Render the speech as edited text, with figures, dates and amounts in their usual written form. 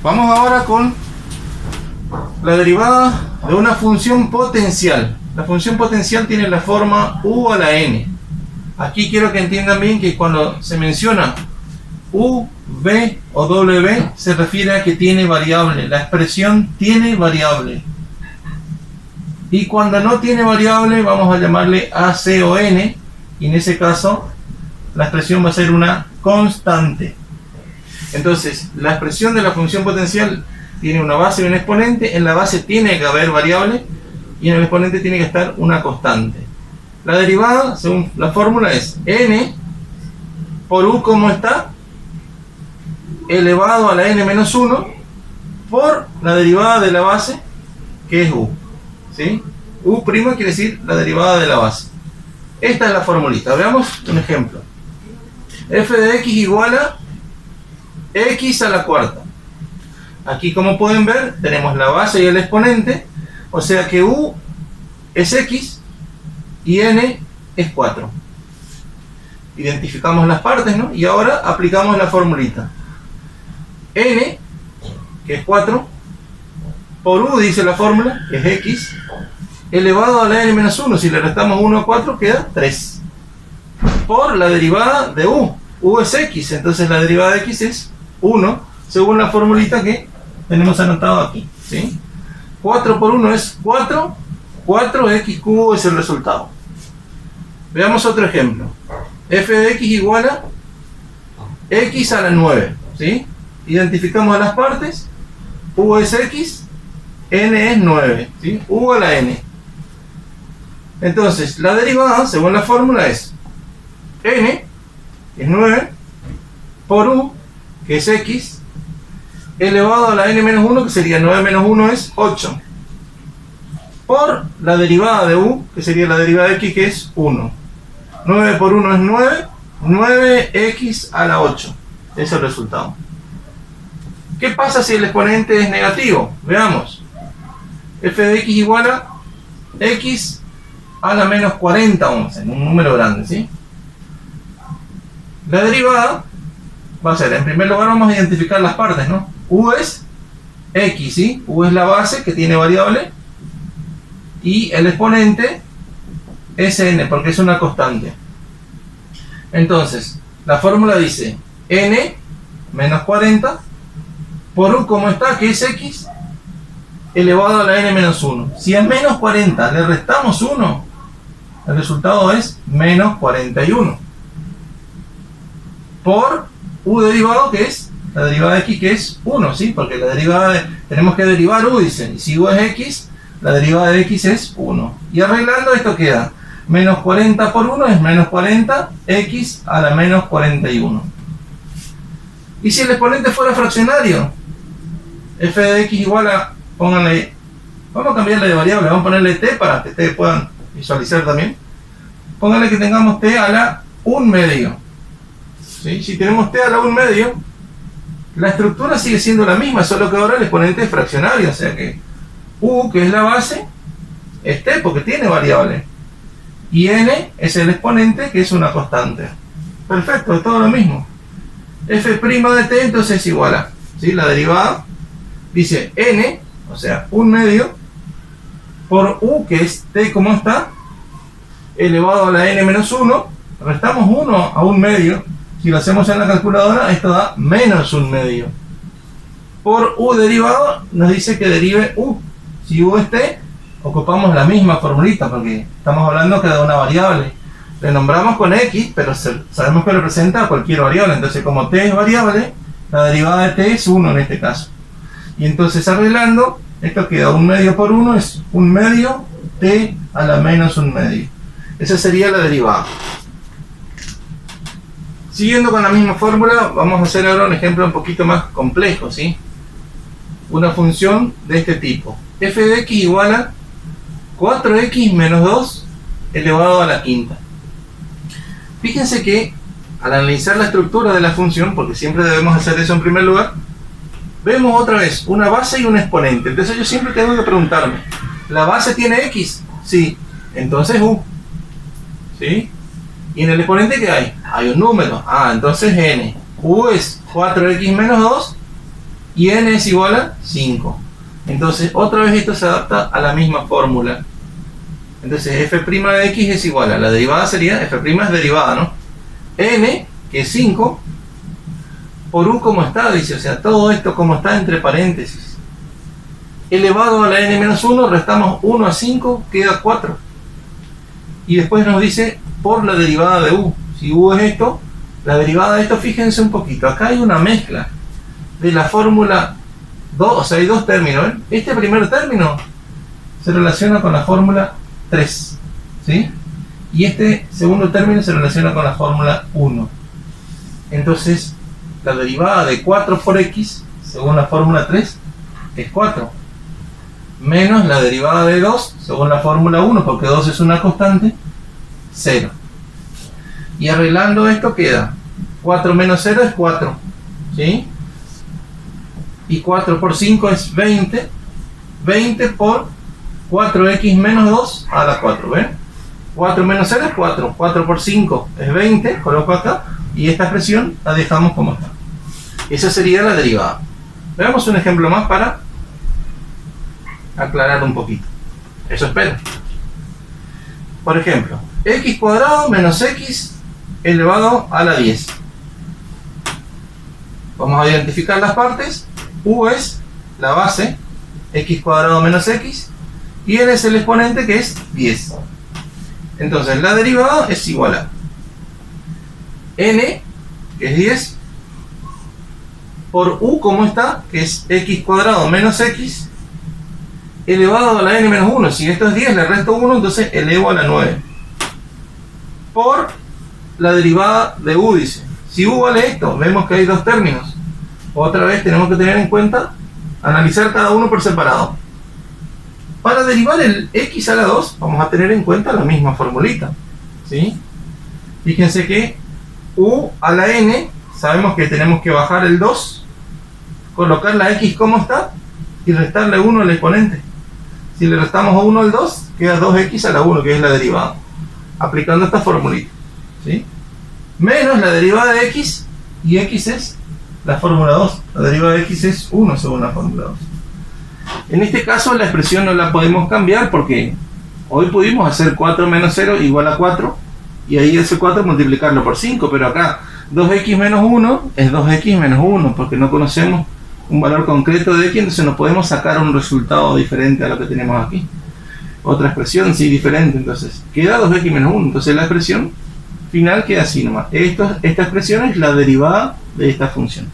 Vamos ahora con la derivada de una función potencial. La función potencial tiene la forma u a la n. Aquí quiero que entiendan bien que cuando se menciona u, v o w se refiere a que tiene variable. La expresión tiene variable. Y cuando no tiene variable vamos a llamarle a, c o n. Y en ese caso la expresión va a ser una constante. Entonces, la expresión de la función potencial tiene una base y un exponente. En la base tiene que haber variable y en el exponente tiene que estar una constante. La derivada, según la fórmula, es n por u como está, elevado a la n menos 1 por la derivada de la base, que es u. ¿Sí? U' quiere decir la derivada de la base. Esta es la formulita. Veamos un ejemplo. F de x igual a x a la cuarta. Aquí, como pueden ver, tenemos la base y el exponente, o sea que u es x y n es 4. Identificamos las partes, ¿no? Y ahora aplicamos la formulita. N, que es 4, por u, dice la fórmula, que es x, elevado a la n menos 1. Si le restamos 1 a 4, queda 3. Por la derivada de u. U es x, entonces la derivada de x es 1, según la formulita que tenemos anotado aquí, ¿sí? 4 por 1 es 4, 4x cubo es el resultado. Veamos otro ejemplo. F de x igual a x a la 9, ¿sí? Identificamos las partes. U es x, n es 9, ¿sí? U a la n. Entonces, la derivada, según la fórmula, es n, que es 9, por u, que es x, elevado a la n menos 1, que sería 9 menos 1 es 8, por la derivada de u, que sería la derivada de x, que es 1. 9 por 1 es 9, 9x a la 8. Ese es el resultado. ¿Qué pasa si el exponente es negativo? Veamos. F de x igual a x a la menos 40 once, un número grande, ¿sí? La derivada va a ser, en primer lugar vamos a identificar las partes, ¿no? U es x, ¿sí? U es la base que tiene variable y el exponente es n, porque es una constante. Entonces, la fórmula dice n menos 40 por u como está, que es x, elevado a la n menos 1. Si a menos 40 le restamos 1, el resultado es menos 41. Por u derivado, que es la derivada de x, que es 1, ¿sí? Porque la derivada tenemos que derivar u, dicen. Y si u es x, la derivada de x es 1. Y arreglando esto queda menos 40 por 1 es menos 40, x a la menos 41. Y si el exponente fuera fraccionario, f de x igual a, pónganle, vamos a cambiarle de variable, vamos a ponerle t para que ustedes puedan visualizar también. Pónganle que tengamos t a la 1 medio. ¿Sí? Si tenemos t a la 1 medio, la estructura sigue siendo la misma, solo que ahora el exponente es fraccionario, o sea que u, que es la base, es t porque tiene variable. Y n es el exponente, que es una constante. Perfecto, es todo lo mismo. F' de t entonces es igual a, ¿sí? La derivada dice n, o sea, 1 medio, por u, que es t como está, elevado a la n menos 1, restamos 1 a 1 medio, si lo hacemos en la calculadora, esto da menos 1 medio. Por u derivado, nos dice que derive u. Si u es t, ocupamos la misma formulita, porque estamos hablando que de una variable. Le nombramos con x, pero sabemos que representa a cualquier variable. Entonces, como t es variable, la derivada de t es 1 en este caso. Y entonces, arreglando, esto queda 1 medio por 1, es 1 medio t a la menos 1 medio. Esa sería la derivada. Siguiendo con la misma fórmula, vamos a hacer ahora un ejemplo un poquito más complejo, ¿sí? Una función de este tipo. F de x igual a 4x menos 2 elevado a la quinta. Fíjense que al analizar la estructura de la función, porque siempre debemos hacer eso en primer lugar, vemos otra vez una base y un exponente. Entonces yo siempre tengo que preguntarme, ¿la base tiene x? Sí, entonces u. ¿Sí? ¿Y en el exponente qué hay? Hay un número. Ah, entonces n. U es 4x menos 2 y n es igual a 5. Entonces otra vez esto se adapta a la misma fórmula. Entonces f' de x es igual a la derivada sería, f' es derivada, ¿no? N, que es 5, por u como está, dice, o sea, todo esto como está entre paréntesis. Elevado a la n-1, restamos 1 a 5, queda 4. Y después nos dice por la derivada de u. Si u es esto, la derivada de esto, fíjense un poquito, acá hay una mezcla de la fórmula 2, o sea, hay dos términos, ¿ven? Este primer término se relaciona con la fórmula 3, ¿sí? Y este segundo término se relaciona con la fórmula 1. Entonces, la derivada de 4 por x, según la fórmula 3, es 4. Menos la derivada de 2, según la fórmula 1, porque 2 es una constante, 0. Y arreglando esto queda 4 menos 0 es 4, ¿sí? Y 4 por 5 es 20. 20 por 4x menos 2 a la 4, ¿ven? 4 menos 0 es 4. 4 por 5 es 20, coloco acá. Y esta expresión la dejamos como está. Esa sería la derivada. Veamos un ejemplo más para aclarar un poquito. Eso espero. Por ejemplo, x cuadrado menos x elevado a la 10. Vamos a identificar las partes. U es la base, x cuadrado menos x, y n es el exponente, que es 10. Entonces la derivada es igual a n, que es 10, por u como está, que es x cuadrado menos x, elevado a la n menos 1. Si esto es 10, le resto 1, entonces elevo a la 9. Por la derivada de u, dice. Si u vale esto, vemos que hay dos términos. Otra vez tenemos que tener en cuenta, analizar cada uno por separado. Para derivar el x a la 2, vamos a tener en cuenta la misma formulita, ¿sí? Fíjense que u a la n, sabemos que tenemos que bajar el 2, colocar la x como está, y restarle 1 al exponente. Si le restamos 1 al 2, queda 2x a la 1, que es la derivada. Aplicando esta formulita, ¿sí? Menos la derivada de x, y x es la fórmula 2. La derivada de x es 1 según la fórmula 2. En este caso la expresión no la podemos cambiar porque hoy pudimos hacer 4 menos 0 igual a 4, y ahí ese 4 multiplicarlo por 5, pero acá 2x menos 1 es 2x menos 1, porque no conocemos un valor concreto de x, entonces no podemos sacar un resultado diferente a lo que tenemos aquí. Otra expresión sí diferente, entonces queda 2x menos 1, entonces la expresión final queda así nomás. Esta expresión es la derivada de esta función.